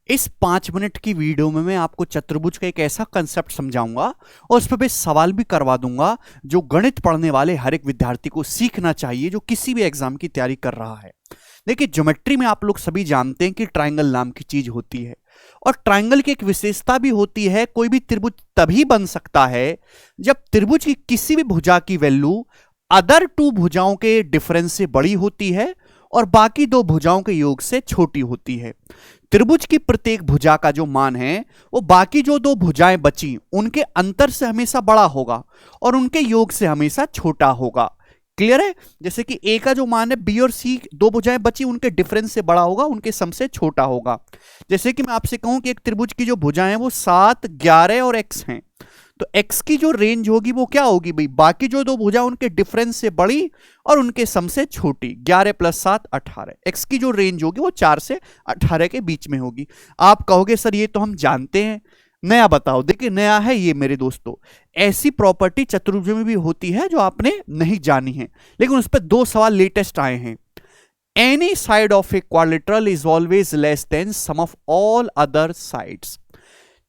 इस 5 मिनट की वीडियो में मैं आपको चतुर्भुज का एक ऐसा कंसेप्ट समझाऊंगा और उस पर बेस सवाल भी करवा दूंगा जो गणित पढ़ने वाले हर एक विद्यार्थी को सीखना चाहिए जो किसी भी एग्जाम की तैयारी कर रहा है। देखिए, ज्योमेट्री में आप लोग सभी जानते हैं कि ट्रायंगल नाम की चीज होती है और ट्रायंगल की एक विशेषता भी होती है। कोई भी त्रिभुज तभी बन सकता है जब त्रिभुज की किसी भी भुजा की वैल्यू अदर टू भुजाओं के डिफरेंस से बड़ी होती है और बाकी दो भुजाओं के योग से छोटी होती है। त्रिभुज की प्रत्येक भुजा का जो मान है वो बाकी जो दो भुजाएं बची उनके अंतर से हमेशा बड़ा होगा और उनके योग से हमेशा छोटा होगा। क्लियर है? जैसे कि ए का जो मान है, बी और सी दो भुजाएं बची उनके डिफरेंस से बड़ा होगा, उनके सम से छोटा होगा। जैसे कि मैं आपसे कहूं कि एक त्रिभुज की जो भुजाएं हैं वो 7, 11 और x हैं, तो x की जो रेंज होगी वो क्या होगी भाई? बाकी जो दो भुजा उनके डिफरेंस से बड़ी और उनके सम से छोटी। 11 + 7 18। x की जो रेंज होगी वो 4 से 18 के बीच में होगी। आप कहोगे सर ये तो हम जानते हैं, नया बताओ। देखिए, नया है ये मेरे दोस्तों। ऐसी प्रॉपर्टी चतुर्भुज में भी होती है जो आपने नहीं जानी है, लेकिन उस पर 2 सवाल लेटेस्ट आए हैं। Any side of a quadrilateral is always less than sum of all other sides.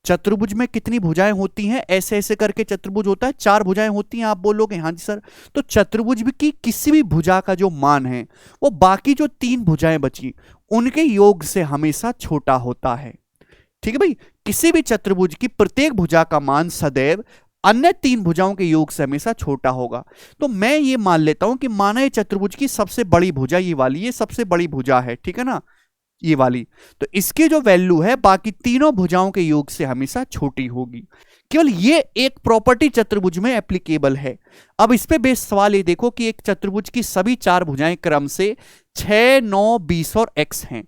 चतुर्भुज में कितनी भुजाएं होती हैं? ऐसे ऐसे करके चतुर्भुज होता है, 4 भुजाएं होती हैं। आप बोलोगे हाँ जी सर। तो चतुर्भुज की किसी भी भुजा का जो मान है वो बाकी जो 3 भुजाएं बची उनके योग से हमेशा छोटा होता है। ठीक है भाई? किसी भी चतुर्भुज की प्रत्येक भुजा का मान सदैव अन्य 3 भुजाओं के योग से हमेशा छोटा होगा। तो मैं ये मान लेता हूं कि माना ये चतुर्भुज की सबसे बड़ी भुजा ये वाली, ये सबसे बड़ी भुजा है, ठीक है ना, ये वाली। तो इसकी जो वैल्यू है बाकी तीनों भुजाओं के योग से हमेशा छोटी होगी। केवल ये एक प्रॉपर्टी चतुर्भुज में एप्लीकेबल है। अब इस पे बेस सवाल ये देखो कि एक चतुर्भुज की सभी 4 भुजाएं क्रम से 6, 9, 20 और x हैं।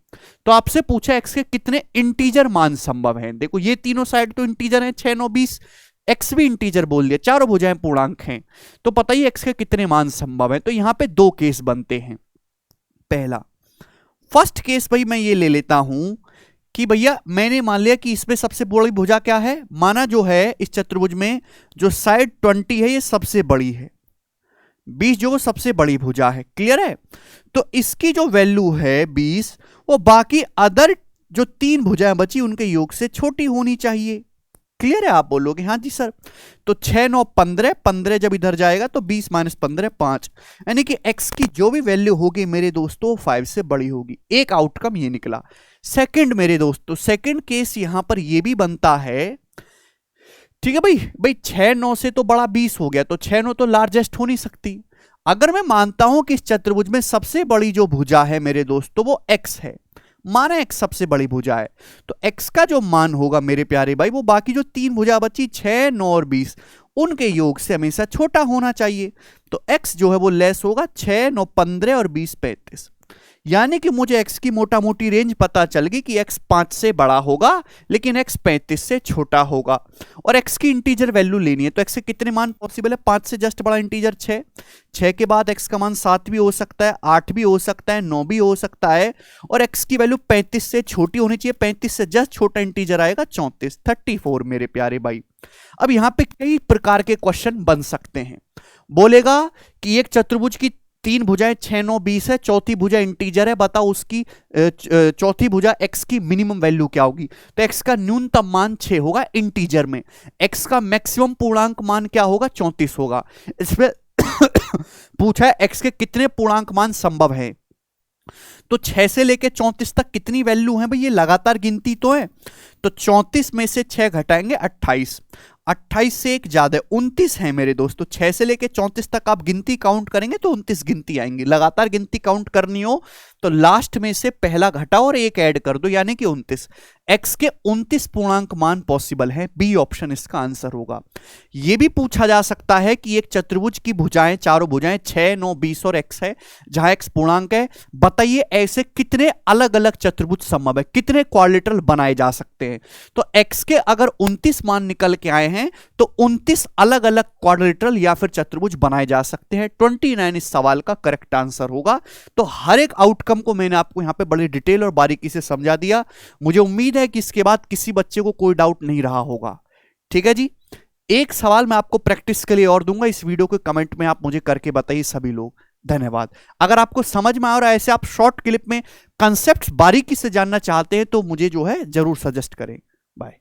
तो आपसे पूछा x के कितने इंटीजर मान संभव हैं। देखो, ये तीनों साइड तो इंटीजर हैं, 6, 9, 20। x भी इंटीजर बोल दिया, चारों भुजाएं पूर्णांक हैं। तो पता ही x के कितने मान संभव हैं। तो यहां पे 2 केस बनते हैं। पहला, फर्स्ट केस भाई मैं ये ले लेता हूं कि भैया मैंने मान लिया कि इसमें सबसे बड़ी भुजा क्या है। माना जो है इस चतुर्भुज में जो साइड 20 है ये सबसे बड़ी है, 20 जो वो सबसे बड़ी भुजा है। क्लियर है? तो इसकी जो वैल्यू है 20 वो बाकी अदर जो 3 भुजाएं बची उनके योग से छोटी होनी चाहिए। क्लियर है? आप बोलोगे हाँ जी सर। तो 6, 9, 15, 15 जब इधर जाएगा तो 20 - 15 5, यानी कि x की जो भी वैल्यू होगी मेरे दोस्तों 5 से बड़ी होगी। एक आउटकम ये निकला। सेकंड मेरे दोस्तों, सेकंड केस यहां पर ये भी बनता है। ठीक है भाई 6, 9 से तो बड़ा 20 हो गया, तो 6, 9 तो लार्जेस्ट हो नहीं सकती। अगर मैं मानता हूं कि इस चतुर्भुज में सबसे बड़ी जो भुजा है मेरे दोस्तों वो x है, माना x सबसे बड़ी भुजा है, तो x का जो मान होगा मेरे प्यारे भाई वो बाकी जो 3 भुजा बची 6, 9 और 20 उनके योग से हमेशा छोटा होना चाहिए। तो x जो है वो लेस होगा, 6, 9, 15 और 20 35। यानी कि मुझे x की मोटा मोटी रेंज पता चल गई कि x 5 से बड़ा होगा लेकिन x 35 से छोटा होगा। और x की इंटीजर वैल्यू लेनी है, तो x के कितने मान पॉसिबल है? 5 से जस्ट बड़ा इंटीजर 6, 6 के बाद x का मान 7 भी हो सकता है, 8 भी हो सकता है, 9 भी हो सकता है, और x की वैल्यू 35 से छोटी होनी चाहिए। 35 से जस्ट छोटा इंटीजर आएगा 34, 34 मेरे प्यारे भाई। अब यहां पे कई प्रकार के क्वेश्चन बन सकते हैं। बोलेगा कि एक चतुर्भुज की 3 भुजाएं 6, 9, 20 है, चौथी भुजा इंटीजर है, बताओ उसकी चौथी भुजा x की मिनिमम वैल्यू क्या होगी? तो x का न्यूनतम मान 6 होगा इंटीजर में, x का मैक्सिमम पूर्णांक मान क्या होगा? 34 होगा। इसमें पूछा है x के कितने पूर्णांक मान संभव है। तो 6 से लेके 34 तक कितनी वैल्यू है भाई? ये लगातार गिनती तो है, तो 34 में से 6 घटाएंगे 28, 28 से एक ज्यादा 29 है मेरे दोस्तों। 6 से लेके 34 तक आप गिनती काउंट करेंगे तो 29 गिनती आएंगी। लगातार गिनती काउंट करनी हो तो लास्ट में से पहला घटाओ और एक ऐड कर दो, यानी कि 29। x के 29 पूर्णांक मान पॉसिबल है, बी ऑप्शन इसका आंसर होगा। यह भी पूछा जा सकता है कि एक चतुर्भुज की भुजाएं, चारों भुजाएं 6, 9, 20 और x है, जहां x पूर्णांक है, बताइए ऐसे कितने अलग अलग चतुर्भुज संभव है, कितने क्वाड्रिलेटरल बनाए जा सकते हैं। तो x के अगर 29 मान निकल के आए हैं तो 29 अलग अलग क्वाड्रिलेटरल या फिर चतुर्भुज बनाए जा सकते हैं। 29 इस सवाल का करेक्ट आंसर होगा। तो हर एक आउटकम को मैंने आपको यहां पे बड़ी डिटेल और बारीकी से समझा दिया। मुझे उम्मीद है कि इसके बाद किसी बच्चे को कोई डाउट नहीं रहा होगा। ठीक है जी। एक सवाल मैं आपको प्रैक्टिस के लिए और दूंगा, इस वीडियो के कमेंट में आप मुझे करके बताइए सभी लोग। धन्यवाद। अगर आपको समझ में आ रहा है, ऐसे आप शॉर्ट क्लिप में कंसेप्ट बारीकी से जानना चाहते हैं तो मुझे जो है जरूर सजेस्ट करें। बाय।